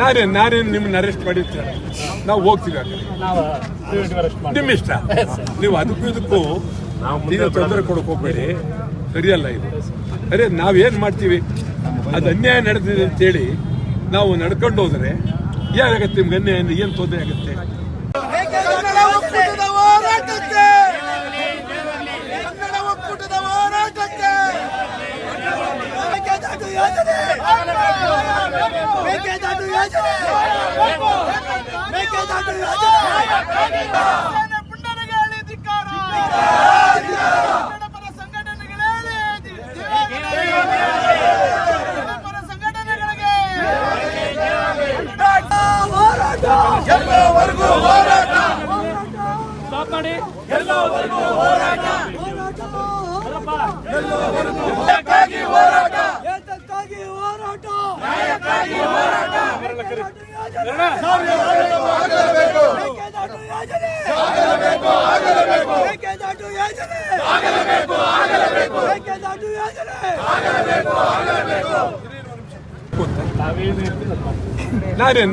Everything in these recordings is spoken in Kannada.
ನಾನೇನು ನಿಮ್ಮನ್ನ ಅರೆಸ್ಟ್ ಮಾಡಿರ್ತಾರೆ, ನಾವು ಹೋಗ್ತೀವಿ. ನಿಮ್ಮ ಇಷ್ಟ, ನೀವು ಅದಕ್ಕೂ ಇದಕ್ಕೂ ಈಗ ತೊಂದರೆ ಕೊಡಕ್ಕೆ ಹೋಗ್ಬೇಡಿ, ಸರಿಯಲ್ಲ ಇದು. ಅರೆ ನಾವೇನು ಮಾಡ್ತೀವಿ, ಅದು ಅನ್ಯಾಯ ನಡೆದಿದೆ ಅಂತೇಳಿ ನಾವು ನಡ್ಕೊಂಡು ಹೋದರೆ ಏನಾಗತ್ತೆ? ನಿಮ್ಗೆ ಅನ್ಯಾಯ ಏನು ತೊಂದರೆ ಆಗುತ್ತೆ?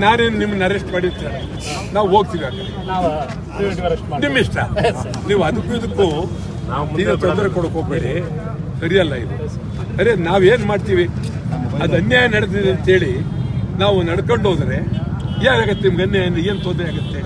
ನಾನೇನು ನಿಮ್ಮನ್ನ ಅರೆಸ್ಟ್ ಮಾಡಿರ್ತಾರೆ, ನಾವು ಹೋಗ್ತೀವಿ. ನಿಮ್ಮ ಇಷ್ಟ, ನೀವು ಅದಕ್ಕೂ ಇದಕ್ಕೂ ಈಗ ತೊಂದರೆ ಕೊಡಕ್ಕೆ ಹೋಗ್ಬೇಡಿ, ಸರಿಯಲ್ಲ ಇದು. ಅರೆ ನಾವೇನು ಮಾಡ್ತೀವಿ, ಅದು ಅನ್ಯಾಯ ನಡೆದಿದೆ ಅಂತೇಳಿ ನಾವು ನಡ್ಕೊಂಡು ಹೋದರೆ ಏನಾಗತ್ತೆ? ನಿಮ್ಗೆ ಅನ್ಯಾಯ ಏನು ತೊಂದರೆ ಆಗುತ್ತೆ?